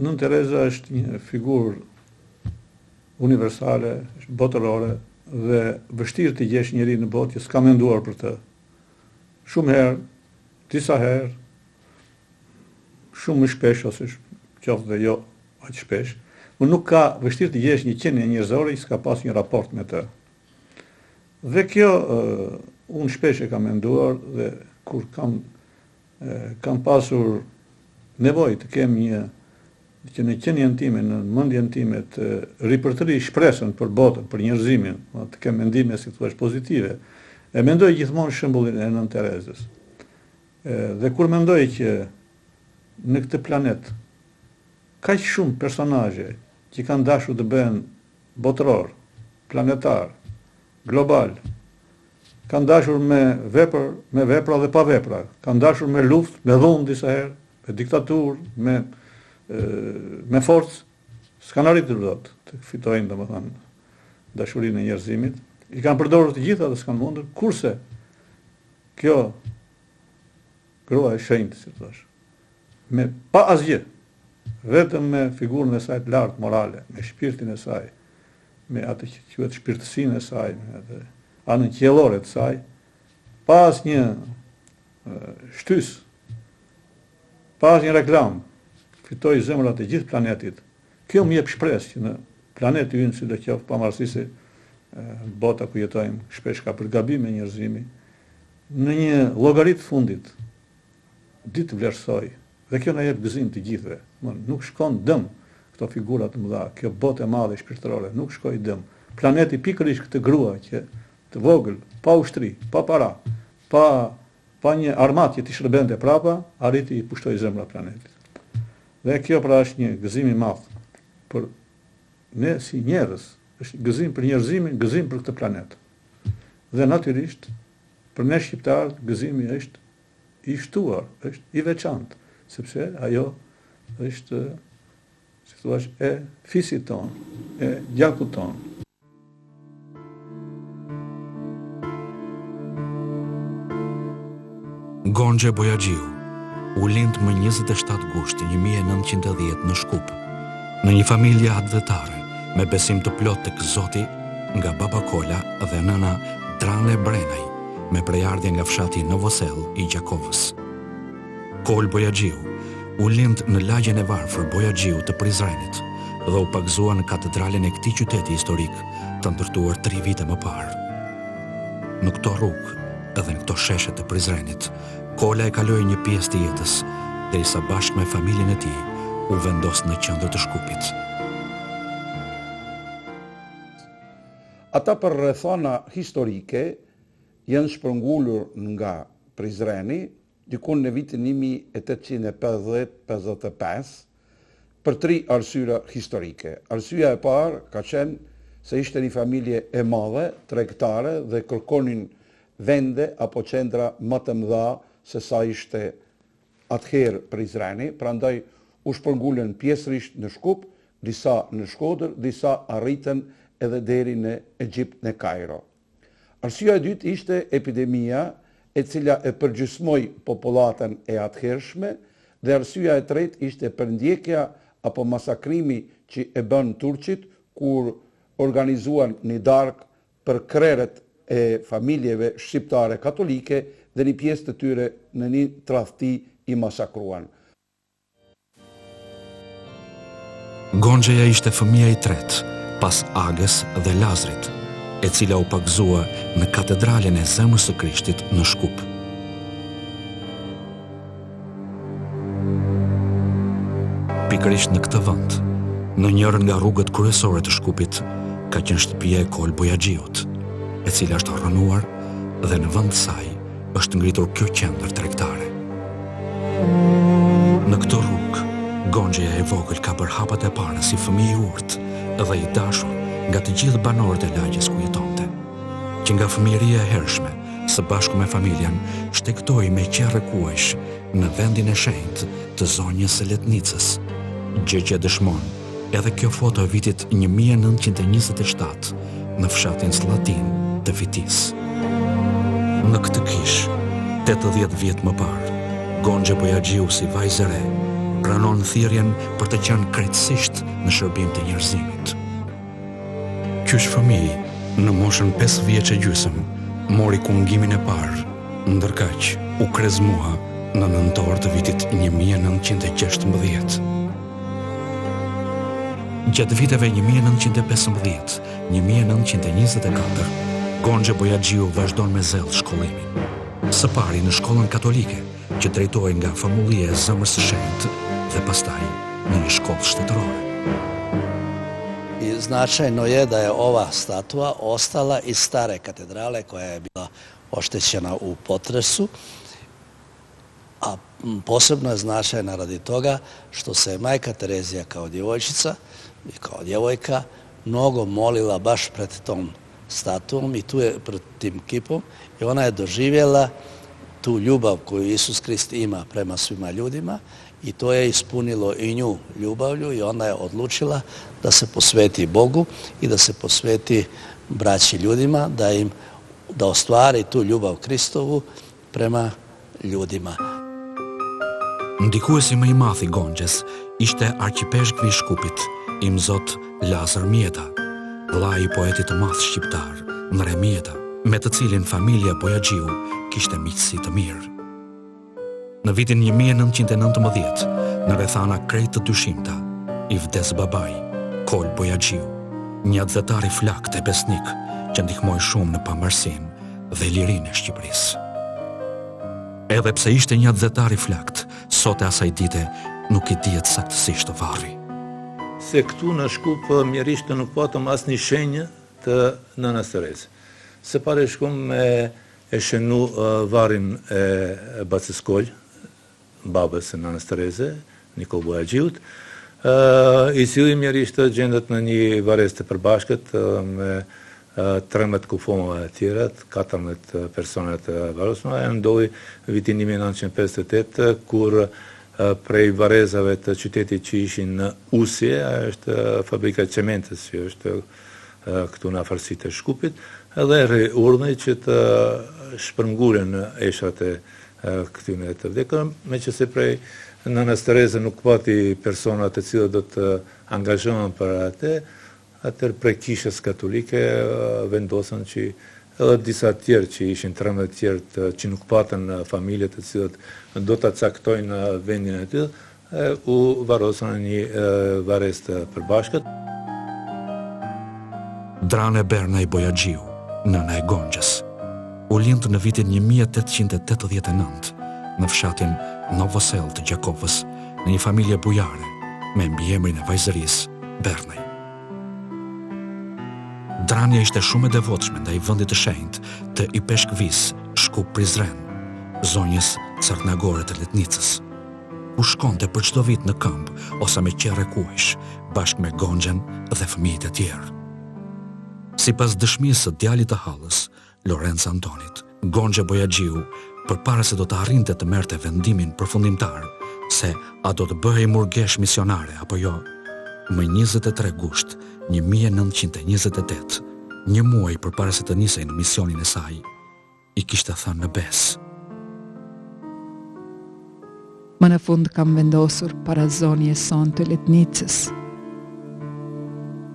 Nën Tereza është një figurë universale, botërore, dhe vështirë të gjesh njëri në botë që s'ka menduar për të. Shumë herë, disa herë, shumë më shpesh, ose qoftë dhe jo aq shpesh, por nuk ka vështirë të gjesh një qenie njerëzore që s'ka pas një raport me të. Dhe kjo unë shpesh e kam menduar, dhe kur kam pasur nevojë të kem që në qenien time, në mendjen time të ripërtëri shpresën për botën, për njerëzimin, të kem mendime si thua pozitive. E mendoj gjithmonë shembullin e Nën Terezës. Dhe kur mendoj që në këtë planet kaq shumë personazhe që kanë dashur të bëhen botëror, planetar, global, kanë dashur me vepra dhe pa vepra, kanë dashur me luftë, me dhunë disa herë, me diktaturë, me forcë, s'kan arritur dot të fitojnë domethënë dashurinë e njerëzimit. I kanë përdorur të gjitha dhe s'kan mundur, kurse kjo grua e shenjtë, si thash, me pa asgjë, vetëm me figurën e saj të lartë morale, me shpirtin e saj, me atë që quhet shpirtësinë e saj, me atë anën qiellore të saj, pa asnjë shtys, pa asnjë reklam, fitoi zemrat e gjithë planetit. Kjo më jep shpresë që në planetin ynë, sidoqoftë pavarësisht se bota ku jetojmë shpesh ka për gabime njerëzimi, në një llogarit fundit ditë vlerësoj, dhe kjo na jep gëzim të gjithëve. Nuk shkon dëm këto figura të mëdha, kjo botë e madhe shpirtërore, nuk shkoi dëm. Planeti pikërisht këtë grua që të vogël, pa ushtri, pa para, pa një armatë që t'i shërbente prapa, arriti i pushtoi zemrat planetit. Dhe kjo pra është një gëzim i madh për ne si njerëz, është gëzim për njerëzimin, gëzim për këtë planet. Dhe natyrisht, për ne shqiptarët, gëzimi është i shtuar, është i veçantë, sepse ajo është, si thua, e fisit ton, e gjakut ton. Gonxhe Bojaxhiu u lind më 27 gusht 1910 në Shkup, në një familje advetare, me besim të plot tek Zoti, nga baba Kola dhe nëna Dranle Brenaj, me prejardhje nga fshati Novosel i Gjakovës. Kol Bojaxhiu u lind në lagjen e varfër Bojaxhiu të Prizrenit dhe u pagzua në katedralen e këtij qyteti historik, të ndërtuar 3 vite më parë. Në këto rrugë edhe në këto sheshe të Prizrenit, Kola e kaloi një pjesë të jetës, derisa bashkë me familjen e tij u vendos në qendër të Shkupit. Ata për rrethana historike janë shpërngulur nga Prizreni dikun në vitin 1850-55 për 3 arsye historike. Arsyeja e parë ka qenë se ishte një familje e madhe, tregtare, dhe kërkonin vende apo qendra më të mëdha se sa ishte atëherë Prizreni, prandaj u shpërngulën pjesërisht në Shkup, disa në Shkodër, disa arritën edhe deri në Egjipt, në Kairo. Arsyeja e dytë ishte epidemia, e cila e përgjysmoi popullatën e atëhershme, dhe arsyeja e tretë ishte përndjekja apo masakrimi që e bën turqit kur organizuan një darkë për krerët e familjeve shqiptare katolike dhe një pjesë të tyre në një tradhti i masakruan. Gonxheja ishte fëmia i tretë, pas Agës dhe Lazrit, e cila u pagzua në katedralen e Zemrës së Krishtit në Shkup. Pikërisht në këtë vend, në njërën nga rrugët kryesore të Shkupit, ka qenë shtëpia e Kol Bojaxhiut, e cila është rrënuar dhe në vend të saj është ngritur kjo qendër tregtare. Në këtë rrugë, Gonxheja e vogël ka bërë hapat e para si fëmijë i urtë dhe i dashur nga të gjithë banorët e lagjes ku jetonte, që nga fëmijëria e hershme, së bashku me familjen, shtektoi me qerrë kuajsh në vendin e shenjtë të zonjës së Letnicës, gjë që dëshmon edhe kjo foto e vitit 1927 në fshatin Slatin të Fitis. Në këtë kish, 80 vjet më parë, Gonxhe Bojaxhiu si vajzë e re pranon thirrjen për të qenë krejtësisht në shërbim të njerëzimit. Ky fëmijë në moshën 5 vjeç e gjysmë mori kungimin e parë, ndërkaq u krezmua në nëntor të vitit 1916. Gjatë viteve 1915-1924, Gonxhe Bojaxhiu vazhdon me zell shkollimin. Së pari në shkollën katolike, që drejtohej nga famullia e Zemrës së Shenjtë, dhe pastaj në një shkollë shtetërore. I značajno je da je ova statua ostala iz stare katedrale koja je bila oštećena u potresu, a posebno je značajna radi toga što se je majka Terezija kao djevojčica i kao djevojka mnogo molila baš pred tom statuom i tu je pred tim kipom i ona je doživjela tu ljubav koju Isus Krist ima prema svima ljudima i to je ispunilo i nju ljubavlju i ona je odlučila da se posveti Bogu i da se posveti braći ljudima, da ostvari tu ljubav Kristovu prema ljudima. Ndikuesi më i madh i Gonxhes ishte arqipeshkvi i Shkupit, Im Zot Lazar Mjeta, vlla i poetit të madh shqiptar, Mre Mjeta, me të cilin familja Bojaxhiu kishte miqësi të mirë. Në vitin 1919, në rrethana krejt të dyshimta, i vdes babai, Kol Bojaxhiu, një atëtar i flakt e besnik që ndihmoi shumë në pamarrësinë dhe lirinë e Shqipërisë. Edhe pse ishte një atëtar i flakt, sot e asaj dite nuk i dihet saktësisht të varri. Se këtu në Shkup mjerisht nuk patëm asnjë shenjë të nënës Terezë. Se pare shkum me e shenu varrin e bacës Kol, babës e nënës Tereze, Nikol Bojaxhiut, i cili mjerisht gjendet në një varrez të përbashkët me 13 kufomave të tjera, 14 persona të varrosura, e ndodhi vitin 1958, kur prej varrezave të qytetit që ishin në Usje, është fabrika cementës që është këtu në afërsitë e Shkupit, edhe rri urdhni që të shpërngulen eshrat e këtyne të vdekër, me që se prej nënës Tereze nuk pati personat të cilët do të angazhohen për atë, atër prej kishës katolike vendosën që edhe disa tjerë që ishin 13 tjerë që nuk patën familje të cilët do të caktojnë vendin e tyre, u varrosën një varrez të përbashkët. Drane Berna i Bojaxhiu, nëna e Gonxhes, u lind në vitin 1889 në fshatin Novosel të Gjakovës, në një familje bujare me mbiemrin e vajzërisë Bernej. Drania ishte shumë e devotshme ndaj vendit të shenjtë të i Peshkvis, Shkup Prizren, zonjës Carnagore të Letnicës, ku shkonte për çdo vit në këmbë ose me qerre kuajsh, bashkë me Gonxhen dhe fëmijët e tjerë. Sipas dëshmisë së djalit të hallës, Lorenz Antonit, Gonxhe Bojaxhiu, përpara se do të arrinte të merrte vendimin përfundimtar se a do të bëhej murgesh misionare apo jo, më 23 gusht 1928, një muaj përpara se të nisej në misionin e saj, i kishte thënë në bes: Më në fund kam vendosur para zonjes son të Letnicës.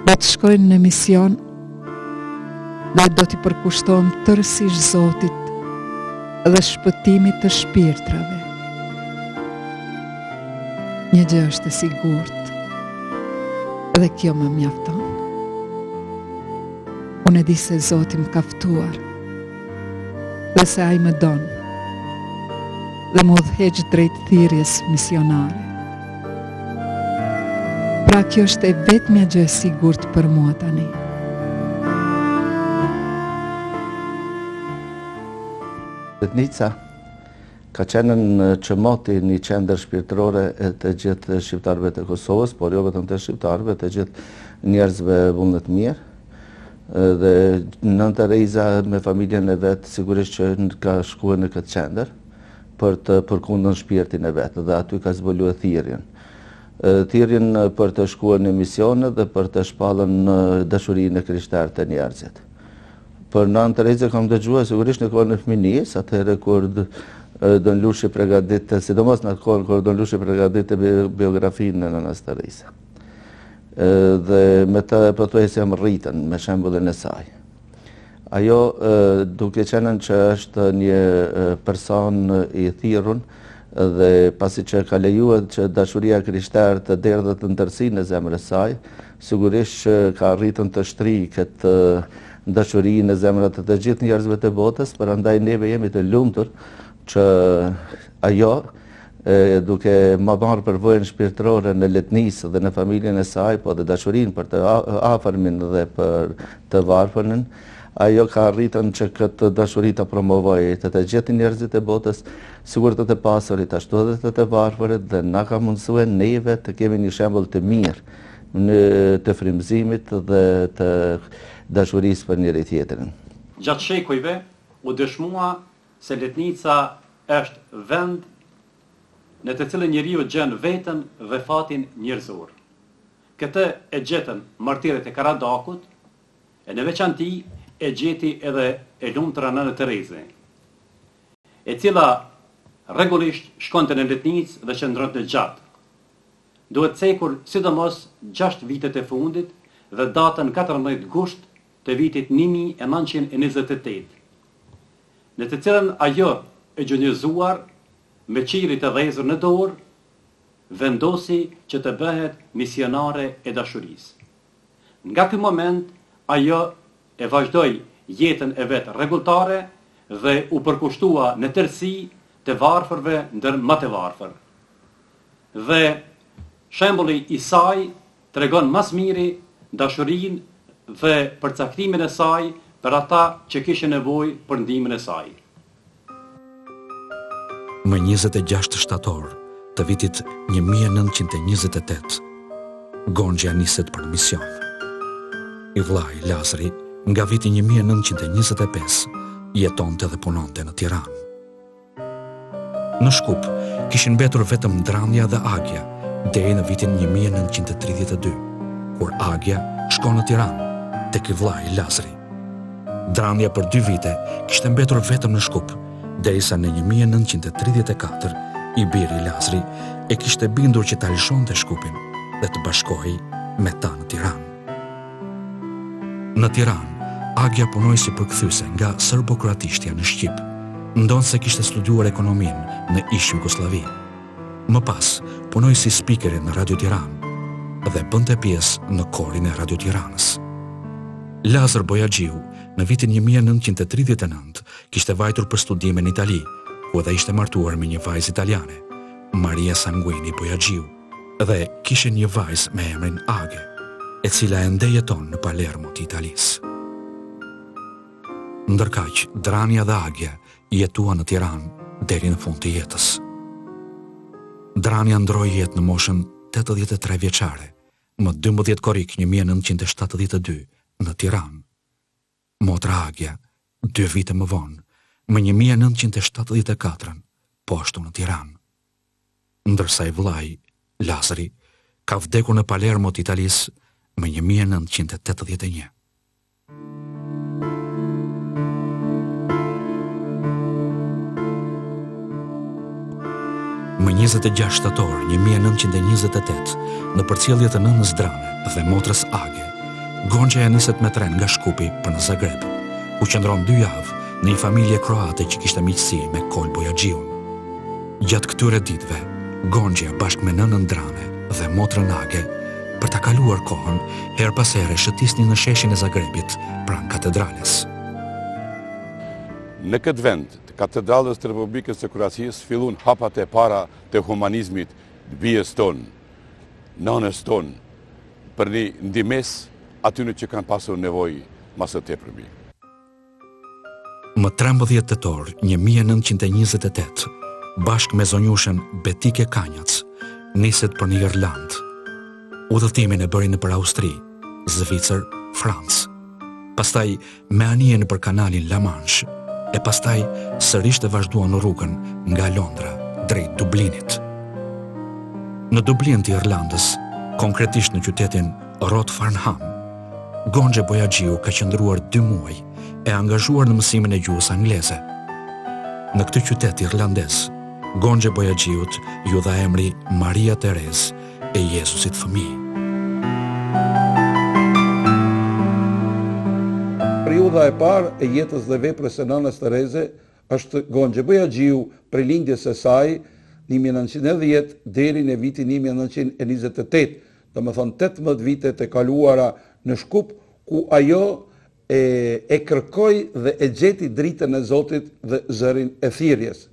Do të shkojnë në mision dhe do t'i përkushtojmë tërësisht Zotit dhe shpëtimit të shpirtrave. Një gjë është e sigurt, dhe kjo më mjafton. Unë e di se Zoti më ka ftuar, dhe se ai më don, dhe më udhëheq drejt thirrjes misionare. Pra kjo është e vetmja gjë e sigurt për mua tani. Letnica ka qenë në Çmoti një qendër shpirtërore e të gjithë shqiptarëve të Kosovës, por jo vetëm të shqiptarëve, të gjithë njerëzve vullnet mirë. Dhe nën Tereza me familjen e vet sigurisht që ka shkuar në këtë qendër për të përkundën shpirtin e vet dhe aty ka zbuluar thirrjen. Thirrjen për të shkuar në misione dhe për të shpallën dashurinë e krishterë të njerëzit. Për nën Tereza kam dëgjuar sigurisht në kohën e fëmijës, atëherë kur Don Lushi përgatitte, sidomos në atë kohë kur Don Lushi përgatitte biografinë në nënës të Risa. Dhe me të pothuajse jam rritën me shembullin e saj. Ajo duke qenë që është një person i thirrur dhe pasi që ka lejuar që dashuria krishtere të derdhet në tërësinë e zemrës saj, sigurisht që ka arritur të shtrijë këtë dashuri në zemrat të gjithë njerëzve të botës, prandaj neve jemi të lumtur që ajo duke më marrë përvojën shpirtërore në letnisë dhe në familjen e saj, po dhe dashurinë për të afërmin dhe për të varfërin, ajo ka arritur që këtë dashuri të promovojë të gjithë njerëzit e botës, sigur të pasurit, ashtu edhe të varfërit, dhe na ka mundsuar neve të kemi një shembull të mirë në të frymëzimit dhe të dashurisë për njëri tjetrin. Gjatë shekujve u dëshmua se Letnica është vend në të cilën njeriu gjen veten dhe fatin njerëzor. Këtë e gjetën martirët e Karadakut, e në veçanti e gjeti edhe e lumtura Nëna Tereze, e cila rregullisht shkonte në Letnicë dhe qëndronte gjatë. Duhet cekur sidomos 6 vitet e fundit dhe datën 14 gusht të vitit 1928, në të cilën ajo e gjunjëzuar me qirit e dhezur në dorë, vendosi që të bëhet misionare e dashurisë. Nga ky moment, ajo e vazhdoi jetën e vet rregulltare dhe u përkushtua në tërësi të varfërve ndër më të varfër. Dhe shembulli i saj tregon mas miri dashurinë dhe përcaktimin e saj për ata që kishin nevojë për ndihmën e saj. Më 26 shtator të vitit 1928, Gonxha niset për mision. I vllai Lazari nga viti 1925 jetonte dhe punonte në Tiranë. Në Shkup kishin mbetur vetëm Drania dhe Agja deri në vitin 1932, kur Agja shkon në Tiranë tek i vllai Lazari. Drania për 2 vite kishte mbetur vetëm në Shkup, derisa në 1934 i biri Lazari e kishte bindur që ta lëshonte Shkupin dhe të bashkohej me ta në Tiranë. Në Tiranë, Agja punoi si përkthyese nga serbokroatishtja në Shqip, ndonse kishte studiuar ekonominë në ish Jugosllavi. Më pas, punoi si speaker në Radio Tiranë dhe bënte pjesë në korin e Radio Tiranës. Lazar Bojaxhiu në vitin 1939 kishte vajtur për studime në Itali, ku edhe ishte martuar me një vajzë italiane, Maria Sanguini Bojaxhiu, dhe kishte një vajzë me emrin Age, e cila ende jeton në Palermo të Italisë. Ndërkaq, Drania dhe Agja jetuan në Tiranë deri në fund të jetës. Drania ndroi jetë në moshën 83 vjeçare, më 12 korrik 1972 në Tiranë. Motra Agja, 2 vite më vonë, më 1974, po ashtu në Tiranë. Ndërsa i vllai, Lazari, ka vdekur në Palermo të Italisë më 1981. Më 26 shtator 1928, në përcjellje të nënës Drane dhe motrës Age, Gonxha niset me tren nga Shkupi për në Zagreb, ku qëndron 2 javë në një familje kroate që kishte miqësi me Kol Bojaxhiun. Gjatë këtyre ditëve, Gonxha bashkë me nënën Drane dhe motrën Age, për ta kaluar kohën, her pas here shëtisnin në sheshin e Zagrebit pranë katedrales. Në këtë vend të katedralës të Republikës së Kroacisë fillun hapat e para të humanizmit të bijës tonë, nënës tonë, për një ndihmes atyre që kanë pasur nevojë më së tepërmi. Më 13 tetor 1928, bashkë me zonjushën Betike Kanjac, niset për në Irlandë. Udhëtimin e bëri nëpër Austri, Zvicër, Francë. Pastaj me anije nëpër kanalin La Manche, e pastaj sërish të vazhduan në rrugën nga Londra drejt Dublinit. Në Dublin të Irlandës, konkretisht në qytetin Rot Farnham, Gonxha Bojaxhiu ka qëndruar 2 muaj e angazhuar në mësimin e gjuhës angleze. Në këtë qytet irlandez, Gonxhe Bojaxhiut ju dha emri Maria Terez e Jezusit Fëmijë. Periudha e parë e jetës dhe veprës së nënës Tereze është Gonxhe Bojaxhiu prej lindjes së saj 1910 deri në vitin 1928, domethënë 18 vitet e kaluara në Shkup, ku ajo e kërkoi dhe e gjeti dritën e Zotit dhe zërin e thirrjes.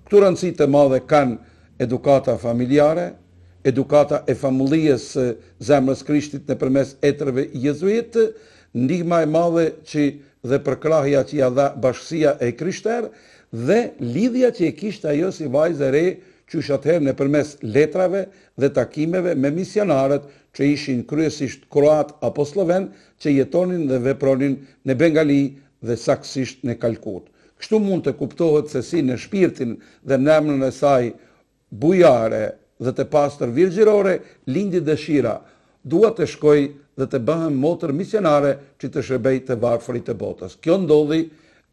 Këtu rëndësi të madhe kanë edukata familjare, edukata e familjes së Zemrës Krishtit nëpërmes etrëve jezuit, ndihma e madhe që dhe përkrahja që ja dha Bashkësia e Krishterë dhe lidhja që e kishte ajo si vajzë e re qysh atëherë nëpërmes letrave dhe takimeve me misionarët që ishin kryesisht kroat apo sloven që jetonin dhe vepronin në Bengali dhe saktësisht në Kalkut. Kështu mund të kuptohet se si në shpirtin dhe në emrin e saj bujare dhe të pastër virgjërore lindi dëshira, dua të shkoj dhe të bëhem motër misionare që të shërbej të varfërit të botës. Kjo ndodhi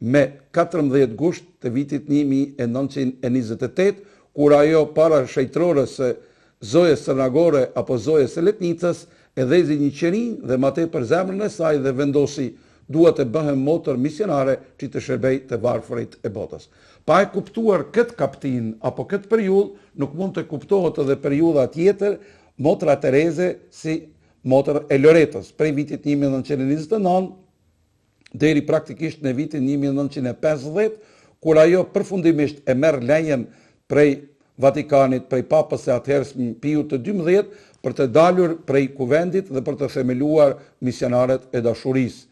me 14 gusht të vitit 1928, kur ajo para shejtrorës së Zojës Sërnagore apo Zojës së Letnicës e dhezi një qerin dhe ma tepër zemrën e saj dhe vendosi dua të bëhem motër misionare që të shërbej të varfërit e botës. Pa e kuptuar këtë kaptin apo këtë periudhë, nuk mund të kuptohet edhe periudha tjetër, motra Tereze si motër e Loretës, prej vitit 1929 deri praktikisht në vitin 1950, kur ajo përfundimisht e merr lejen prej Vatikanit, prej papës së atëhershëm Piu të 12, për të dalur prej kuvendit dhe për të themeluar misionaret e dashurisë.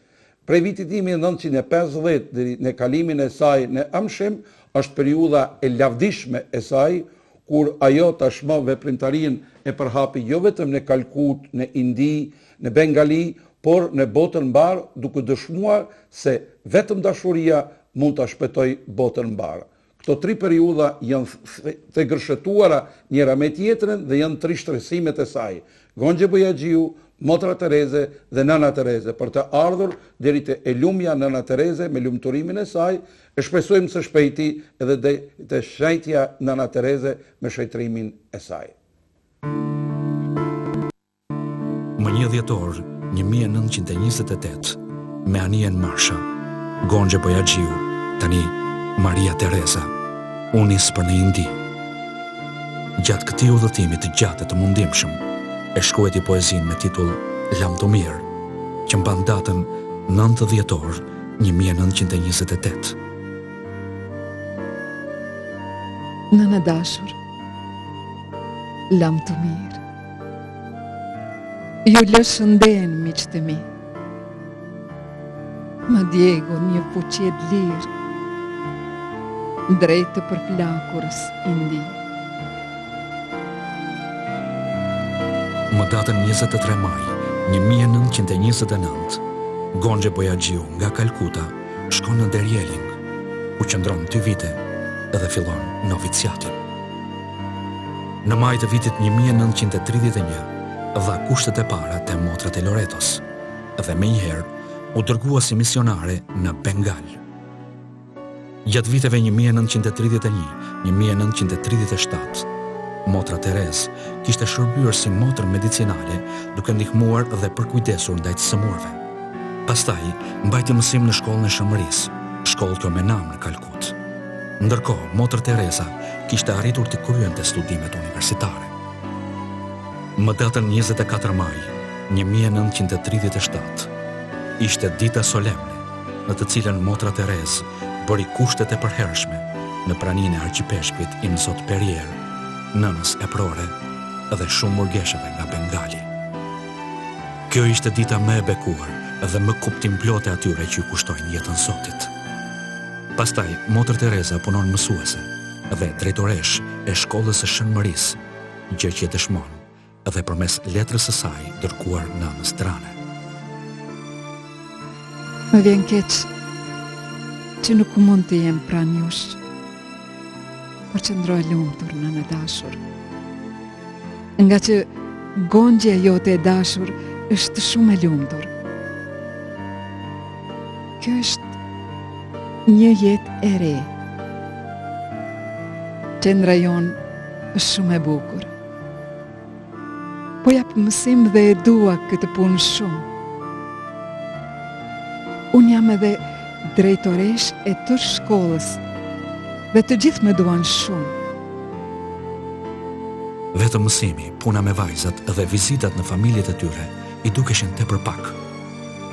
Prej vitit 1950 deri në kalimin e saj në Amshim është periudha e lavdishme e saj, kur ajo tashmë veprimtarinë e përhapi jo vetëm në Kalkut, në Indi, në Bengali, por në botën mbar, duke dëshmuar se vetëm dashuria mund ta shpëtojë botën mbar. Këto 3 periudha janë të gërshetuara njëra me tjetrën dhe janë 3 shtresimet e saj. Gonxhe Bojaxhiu, motra Tereze dhe nëna Tereze, për të ardhur deri te e lumja nëna Tereze me lumturimin e saj, e shpresojmë së shpejti edhe të shëjtja nëna Tereze me shëjtrimin e saj. Më 1 dhjetor 1928, me anien Marsha, Gonxhe Bojaxhiu, tani Maria Tereza, u nis për në Indi. Gjatë këtij udhëtimi të gjatë të mundimshëm, e shkruajti poezinë me titull Lam të mirë, që mban datën 9 dhjetor 1928. Nëna dashur, lam të mirë, ju lëshënden miqtë të mi, më djego një fuqet lirë, drejt të përplakurës Indi. Më datën 23 maj 1929, Gonxhe Bojaxhiu nga Kalkuta shkon në Derjeling, ku qëndron 2 vite dhe fillon noviciatin. Në maj të vitit 1931, dha kushtet e para te motrat e Loretos dhe menjëherë u dërgua si misionare në Bengal. Gjatë viteve 1931-1937, motra Terez kishte shërbyer si motër medicinale duke ndihmuar dhe përkujdesur ndaj të sëmurëve. Pastaj mbajti mësim në shkollën e Shëmërisë, shkollë kjo me namë në Kalkut. Ndërkohë, motër Tereza kishte arritur të kryente studimet universitare. Më datën 24 maj 1937, ishte dita solemne në të cilën motra Terez bëri kushtet e përhershme në praninë e arqipeshkut i Mzot Perier, nënës e prore dhe shumë murgesheve nga Bengali. Kjo ishte dita më e bekuar dhe më kuptimplote atyre që ju kushtojnë jetën Zotit. Pastaj, motër Tereza punon mësuese dhe drejtoresh e shkollës së Shënmërisë, gjë që dëshmon dhe përmes letrës së saj dërguar nënës Drane. Më vjen keq që nuk mund të jem pranë jush, por qëndroj lumtur nëna dashur. Nga që gonxhja jote e dashur është shumë e lumtur. Kjo është një jetë e re, Qendra jonë është shumë e bukur. Po jap mësim dhe e dua këtë punë shumë. Unë jam edhe drejtoresh e tërë shkollës dhe të gjithë më duan shumë. Vetëm mësimi, puna me vajzat dhe vizitat në familjet e tyre i dukeshin tepër pak.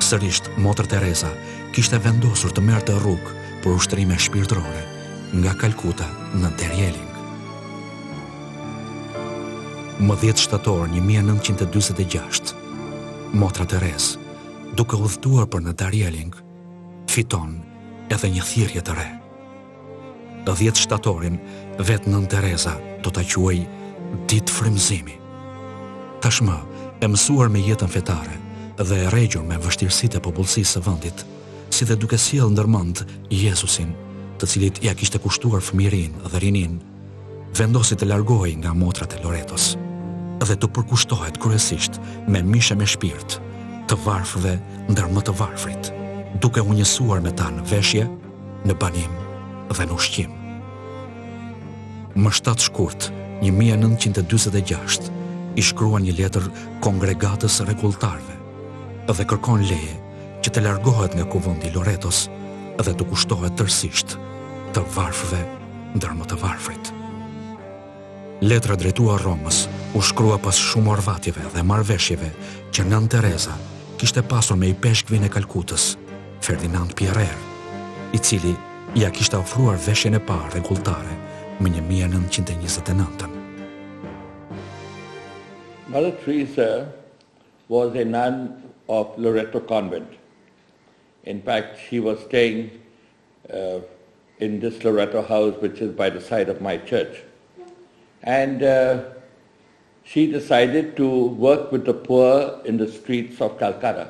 Sërisht, motër Teresa kishte vendosur të merrte rrugë për ushtrime shpirtërore nga Kalkuta në Darjeeling. Më 10 shtator 1946, motra Teres, duke udhëtuar për në Darjeeling, fiton edhe një thirrje të re. 10 shtatorin, vetë nën Teresa do ta quaj ditë frymëzimi. Tashmë, e mësuar me jetën fetare dhe e rregjur me vështirësitë e popullsisë së vendit, si dhe duke sjellë ndërmend Jezusin, të cilit ja kishte kushtuar fëmijërinë dhe rinin, vendosi të largohej nga motrat e Loretos dhe të përkushtohet kryesisht me mishe me shpirt, të varfërve ndër më të varfrit, duke u njësuar me ta në veshje, në banim dhe në ushqim. Më 7 shkurt, 1946, i shkrua një letër kongregatës rregulltarëve dhe kërkon leje që të largohet nga kuvendi Loretos dhe të kushtohet tërësisht të varfëve ndër më të varfrit. Letra drejtuar Romës u shkrua pas shumë orvatjeve dhe marrëveshjeve që nën Teresa kishte pasur me i peshkvin e Kalkutës, Ferdinand Pierrer, i cili ja kishte ofruar veshjen e parë rregulltare më 1929. Mother Teresa was a nun of Loreto Convent. In fact, she was staying in this Loreto house, which is by the side of my church. And she decided to work with the poor in the streets of Calcutta.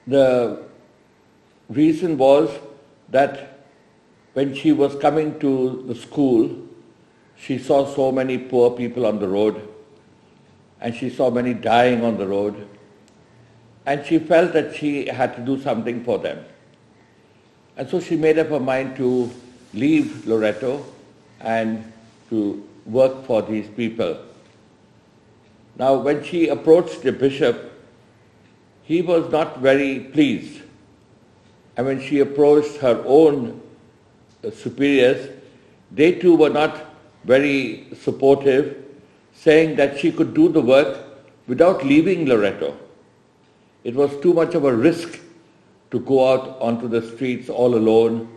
The reason was that when she was coming to the school, she saw so many poor people on the road, and she saw many dying on the road, and she felt that she had to do something for them. And so she made up her mind to leave Loreto and to work for these people. Now, when she approached the bishop, he was not very pleased. And when she approached her own superiors, they too were not very supportive, saying that she could do the work without leaving Loreto. It was too much of a risk to go out onto the streets all alone,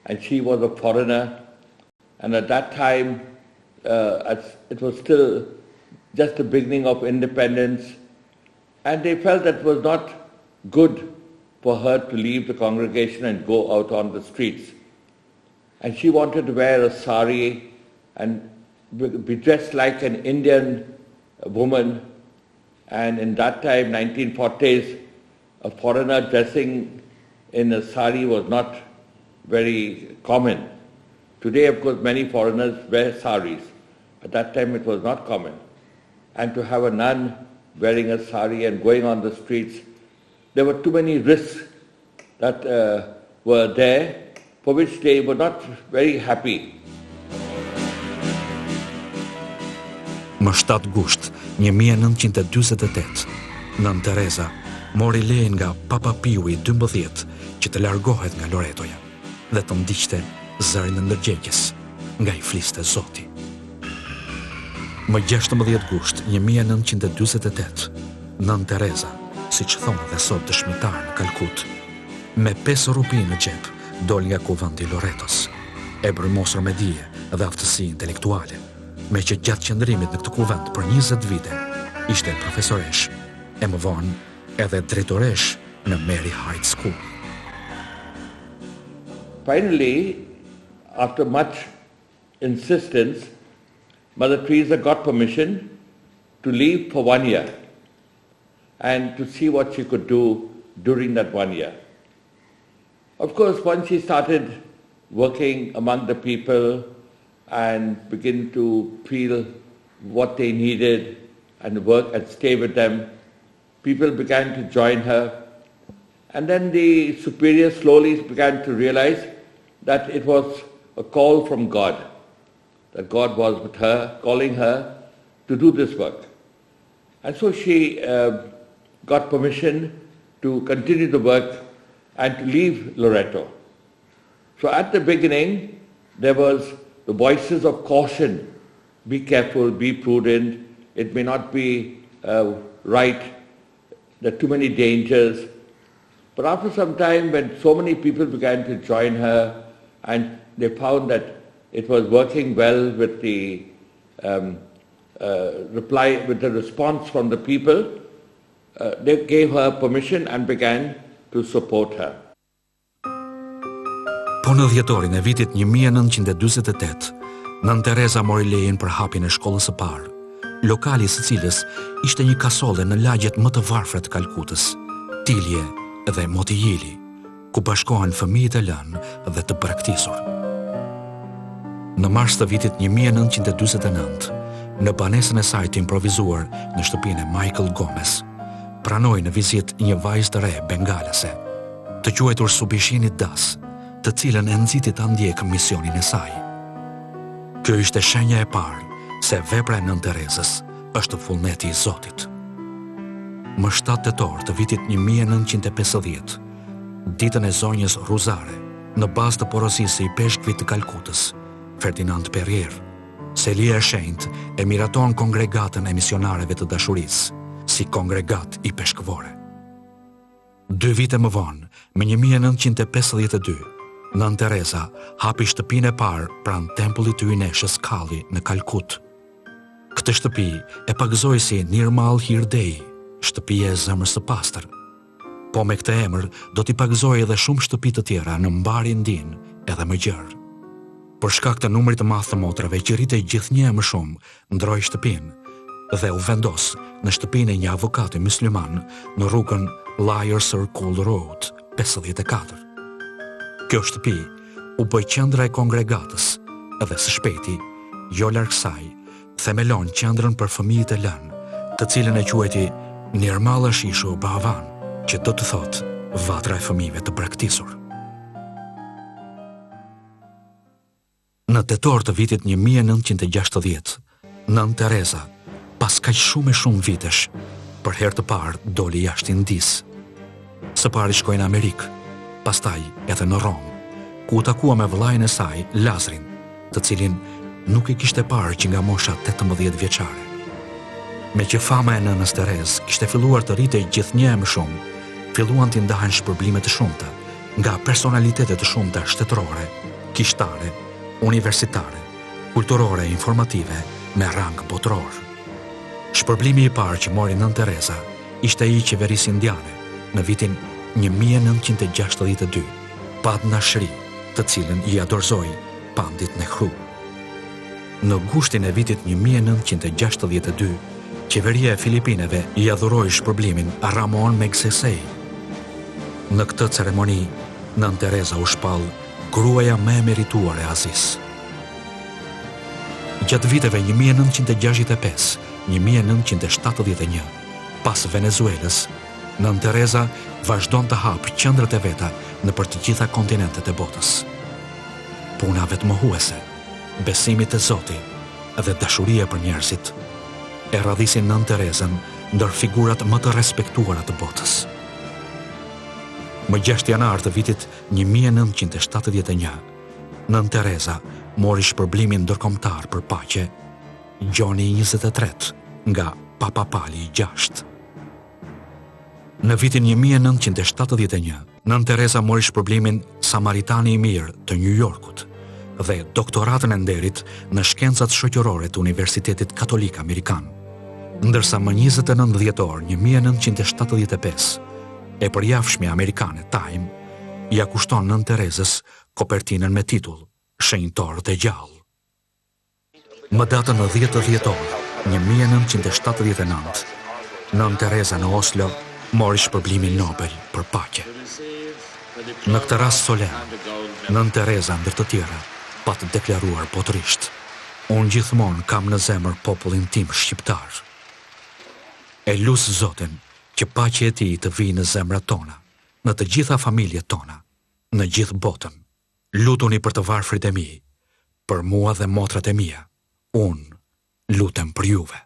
and she was a foreigner. And at that time, it was still just the beginning of independence, and they felt that it was not good for her to leave the congregation and go out on the streets. And she wanted to wear a sari and be dressed like an Indian woman. And in that time, 1940s, a foreigner dressing in a sari was not very common. Today, of course, many foreigners wear saris. At that time, it was not common. And to have a nun wearing a sari and going on the streets, there were too many risks that were there, for which they were not very happy. Më 7 gusht 1948, nën Teresa mori lejen nga Papa Piu i 12 që të largohet nga Loretoja dhe të ndiqte zërin e ndërgjegjes nga i fliste Zoti. Më 16 gusht 1948, nën Teresa, siç thonë dhe sot dëshmitar në Kalkut, me 5 rupi në xhep dol nga kuvendi Loretos, e brymosur me dije dhe aftësi intelektuale, me që gjatë qëndrimit në këtë kuvend për 20 vite, ishte profesoresh, e më vonë edhe drejtoresh në Mary Hyde School. Finally, after much insistence, Mother Teresa got permission to leave for 1 year and to see what she could do during that 1 year. Of course, once she started working among the people and begin to feel what they needed and work and stay with them, people began to join her. And then the superiors slowly began to realize that it was a call from God, that God was with her, calling her to do this work. And so she got permission to continue the work and to leave Loreto. So at the beginning, there was the voices of caution. Be careful, be prudent. It may not be right. There are too many dangers. But after some time, when so many people began to join her and they found that it was working well with the response from the people, they gave her permission and began to support her. Po në dhjetorin e vitit 1948, Nën Tereza mori lejen për hapjen e shkollës së parë, lokali së cilës ishte një kasolle në lagjet më të varfra të Kalkutës, Tilje dhe Motijili, ku bashkohen fëmijët e lënë dhe të braktisur. Në mars të vitit 1949, në banesën e saj të improvizuar në shtëpinë e Michael Gomez, pranoi në vizitë një vajzë të re bengalese, të quajtur Subishini Das, të cilën e nxiti ta ndjekë misionin e saj. Kjo ishte shenja e parë se vepra e Nën Terezës është vullneti i Zotit. Më 7 tetor të vitit 1950, ditën e zonjës Ruzare, në bazë të porosisë i peshkvit të Kalkutës, Ferdinand Perrier, Selia e Shenjtë e miraton kongregatën e misionarëve të dashurisë, si kongregat i peshkvore. 2 vite më vonë, me 1952, Nën Tereza hapi shtëpinë e parë pranë tempullit të Yneshës Kali në Kalkut. Këtë shtëpi e pagëzoi si Nirmal Hirdei, shtëpia e zemrës së pastër. Po me këtë emër do t'i pagëzoi edhe shumë shtëpi të tjera në Mbari Ndin edhe më gjerë. Për shkak të numrit të madh të motrave që rritej gjithnjë më shumë, ndroi shtëpinë dhe u vendos në shtëpinë e një avokati musliman në rrugën Liar Circle Road 54. Kjo shtëpi u bë qendra e kongregatës dhe së shpejti, jo larg saj, themelon qendrën për fëmijët e lënë, të cilën e quajti Nirmala Shishu Bavan, që do të thotë vatra e fëmijëve të braktisur. Në tetor të vitit 1960, Nën Tereza, pas kaq shumë vitesh, për herë të parë doli jashtë Indisë. Së pari shkoi në Amerikë, pastaj edhe në Rom, ku u takua me vëllain e saj, Lazrin, të cilin nuk i kishte parë që nga mosha 18 vjeçare. Me që fama e nënës Terez kishte filluar të rritej gjithnjë më shumë, filluan t'i ndahen shpërblime të shumta nga personalitete të shumta shtetërore, kishtare, universitare, kulturore e informative me rang botëror. Shpërblimi i parë që mori Nën Tereza ishte i qeverisë indiane në vitin 1962, Padma Shri, të cilën i adorzoi Pandit Nehru. Në gushtin e vitit 1962, qeveria e Filipineve i adhuroi shpërblimin Ramon Magsaysay. Në këtë ceremoni, Nën Tereza u shpall gruaja më e merituar e Azisë. Gjatë viteve 1965, 1971, pas Venezuelës, Nën Tereza vazhdon të hapë qendrat e veta në për të gjitha kontinentet e botës. Puna vetmohuese, besimi te Zoti dhe dashuria për njerëzit e radhisin Nën Terezën ndër figurat më të respektuara të botës. Më 6 janar të vitit 1971, Nën Tereza mori shpërblimin ndërkombëtar për paqe, Gjoni 23 nga Papa Pali 6. Në vitin 1971, Nën Tereza mori shpërblimin Samaritani i Mirë të New Yorkut dhe doktoratën e nderit në shkencat shoqërore të Universitetit Katolik Amerikan, ndërsa më 29 dhjetor 1975, e përjavshme amerikane Time ja kushton Nën Terezës kopertinën me titull Shenjtorët e gjallë. Më datën në 10 dhjetor 1979, Nën Tereza në Oslo mori shpërblimin Nobel për paqe. Në këtë rast solen, Nën Tereza ndër të tjera patë deklaruar botërisht: unë gjithmonë kam në zemër popullin tim shqiptar. E lusë Zotin që paqja e tij të vijë në zemrat tona, në të gjitha familjet tona, në gjithë botën. Lutuni për të varfrit e mi, për mua dhe motrat e mia. Unë lutem për juve.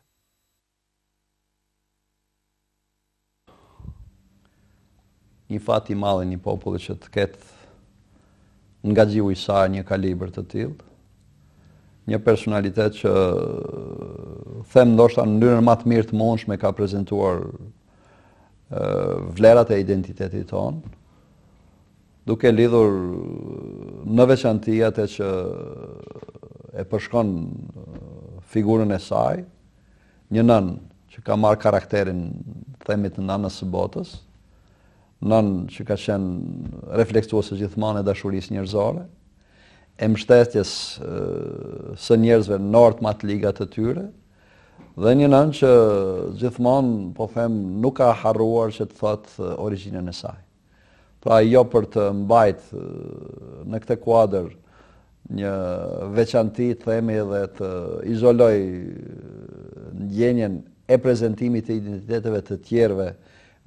Një fat i madh një populli që të ketë nga gjiu i saj një kalibër të tillë. Një personalitet që them ndoshta në mënyrën më të mirë të mundshme ka prezantuar vlerat e identitetit tonë, duke lidhur në veçanti atë që e përshkon figurën e saj, një nën që ka marrë karakterin, themi, të nënës së botës, nën që ka qenë reflektuese gjithmonë e dashurisë njerëzore, e mbështetjes së njerëzve në orët ligat të tyre, dhe një nën që gjithmonë, po them, nuk ka harruar që të thotë origjinën e saj. Pra jo për të mbajt në këtë kuadër një veçanti, themi, dhe të izoloj ndjenjen e prezantimit të identiteteve të tjerëve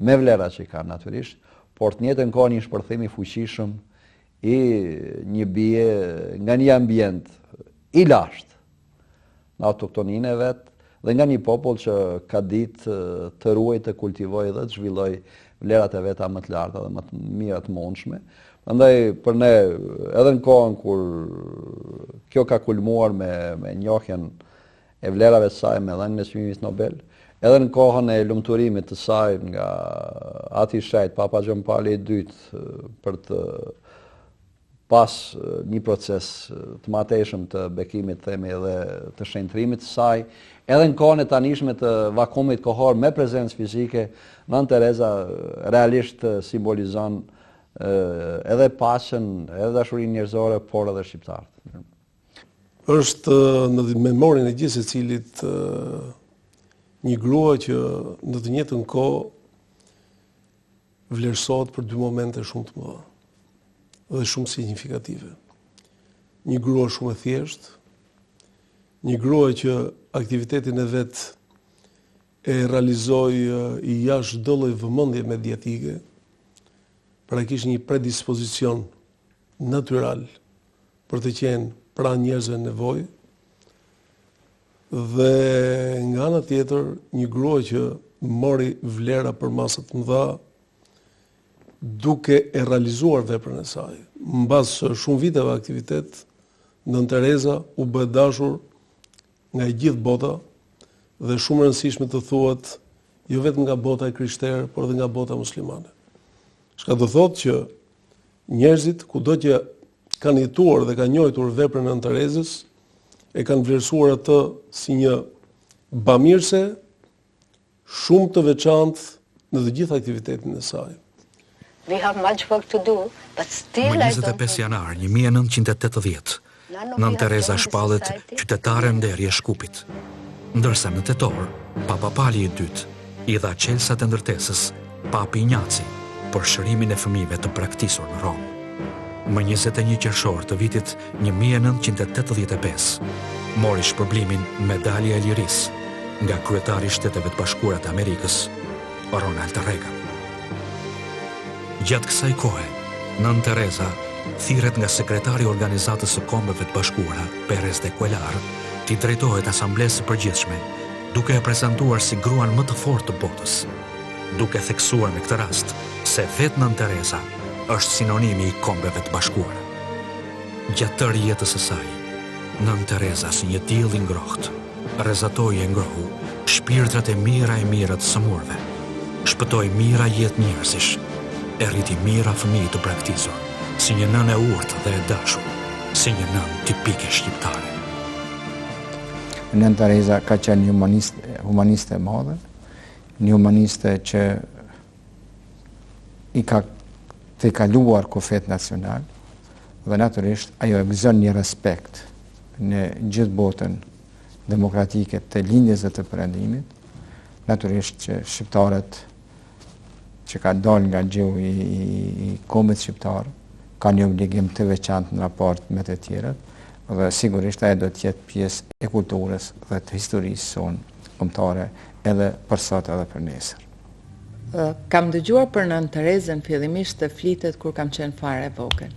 me vlera që i kanë natyrisht, por të njëjtën kohë një shpërthim i fuqishëm i një bie nga një ambient i lashtë në autoktoninë e vet dhe nga një popull që ka ditë të ruajë, të kultivojë dhe të zhvillojë vlerat e veta më të larta dhe më të mira të mundshme. Prandaj për ne, edhe në kohën kur kjo ka kulmuar me njohjen e vlerave të saj me dhënien e çmimit Nobel, edhe në kohën e lumturimit të saj nga ati shajt Papa Gjon Pali II për të pas një proces të mateshëm të bekimit, themi, edhe të shenjtërimit të saj, edhe në kohën e tanishme të vakumit kohor me prezencë fizike, Nën Tereza realisht simbolizon edhe paqen, edhe dashurinë njerëzore, por edhe shqiptarët. Është në memorien e gjithë secilit një grua që në të njëjtën kohë vlerësohet për dy momente shumë të mëdha dhe shumë signifikative. Një grua shumë e thjeshtë, një grua që aktivitetin e vet e realizoi i jashtë çdo lloj vëmendje mediatike, pra kishte një predispozicion natyral për të qenë pranë njerëzve në nevojë, dhe nga ana tjetër një grua që mori vlera për masa të mëdha duke e realizuar veprën e saj. Mbas shumë viteve aktivitet, Nën Tereza u bë dashur nga e gjithë bota dhe shumë rëndësishme të thuhet jo vetëm nga bota e krishterë, por edhe nga bota muslimane. Shka do thotë që njerëzit kudo që kanë jetuar dhe kanë njohur veprën e Nën Terezës, e kanë vlerësuar atë si një bamirëse shumë të veçantë në të gjithë aktivitetin e saj. We have much work to do, but still Më 25 janar 1980, Nën Tereza shpallet qytetare nderje Shkupit. Ndërsa në tetor, Papa Pali II i dha qelsat e ndërtesës Papi Ignaci për shërimin e fëmijëve të braktisur në Rom. Më 21 qershor të vitit 1985, mori shpërblimin Medalja e Lirisë nga kryetari i Shteteve të Bashkuara të Amerikës, Ronald Reagan. Gjatë kësaj kohe, Nën Tereza thirret nga sekretari i Organizatës së Kombeve të Bashkuara, Perez de Cuellar, t'i drejtohet Asamblesë së Përgjithshme, duke e prezantuar si gruan më të fortë të botës, duke theksuar në këtë rast se vetë Nën Tereza është sinonimi i Kombeve të Bashkuara. Gjatë tërë jetës së saj, Nën Tereza si një diell i ngrohtë, rrezatoi e ngrohu shpirtrat e mira të sëmurve, shpëtoi mira jetë njerëzish, e rriti mira fëmijë të braktisur, si një nën e urtë dhe e dashur, si një nën tipike shqiptare. Nën Tereza ka qenë një humaniste e madhe, një humaniste që i ka të kaluar kufet nacional, dhe naturisht ajo e gëzon një respekt në gjithë botën demokratike të lindjes dhe të perëndimit, naturisht që shqiptarët që ka dalë nga gjiu i kombit shqiptar, ka një obligim të veçantë në raport me të tjerët, dhe sigurisht ajo do të jetë pjesë e kulturës dhe të historisë sonë kombëtare edhe për sot edhe për nesër. Kam dëgjuar për Nën Terezën fillimisht të flitet kur kam qenë fare e vogël.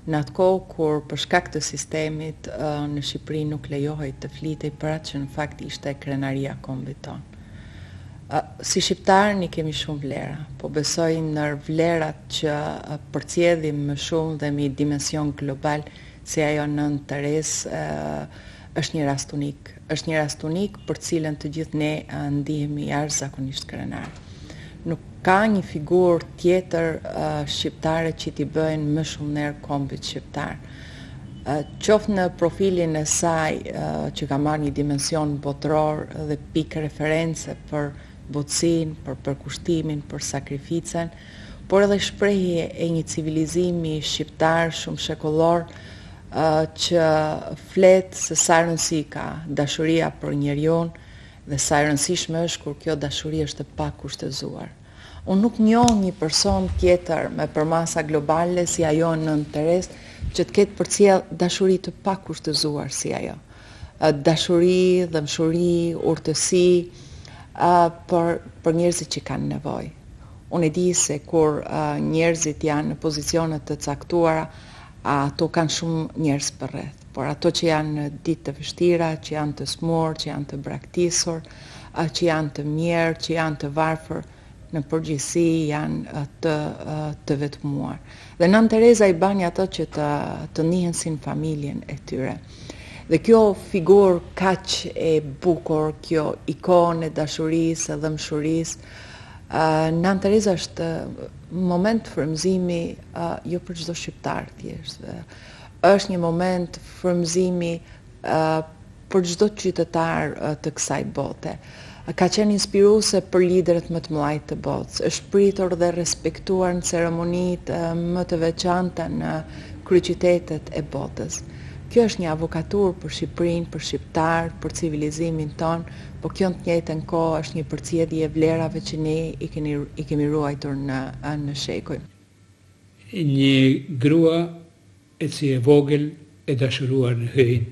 në atë kohë kur për shkak të sistemit në Shqipëri nuk lejohej të flitej për atë që në fakt ishte krenaria e kombit tonë. Si shqiptar ne kemi shumë vlera, po besoj në vlerat që përcjellim më shumë dhe me dimension global si ajo nën Teresë është një rast unik. Është një rast unik për cilën të gjithë ne ndihemi jashtëzakonisht krenar. Nuk ka një figurë tjetër shqiptare që t'i bëjnë më shumë nerë kombit shqiptar. Qoftë në profilin e saj që ka marrë një dimension botëror dhe pikë reference për botësin, për përkushtimin, për sakrificën, por edhe shprehje e një civilizimi shqiptar shumë shekullor që flet se sa rëndësi ka dashuria për njeriun dhe sa rëndësishme është kur kjo dashuri është e pakushtëzuar. Unë nuk njoh një person tjetër me përmasa globale si ajo nën Teresë që të ketë përcjell dashuri të pakushtëzuar si ajo. Dashuri, dëmshuri, urtësi për njerëzit që kanë nevojë. Unë e di se kur njerëzit janë në pozicione të caktuara, ato kanë shumë njerëz përreth, por ato që janë në ditë të vështira, që janë të smur, që janë të braktisur, që janë të mirë, që janë të varfër, në përgjithësi janë të vetmuar. Dhe Nën Tereza i bani ato që të njihen si në familjen e tyre. Dhe kjo figurë kaq e bukur, kjo ikonë e dashurisë, e dëmshurisë, Nën Tereza është moment frymëzimi jo për çdo shqiptar thjesht. Është një moment frymëzimi për çdo qytetar të kësaj bote. Ka qenë inspiruese për liderët më të mëdhenj të botës. Është pritur dhe respektuar në ceremonitë më të veçanta në kryeqytetet e botës. Kjo është një avokaturë për Shqipërinë, për shqiptar, për civilizimin ton, po kjo në të njëjtën kohë është një përcjellje e vlerave që ne i kemi ruajtur në shekuj. Një grua e si e vogël e dashuruar në hyjin.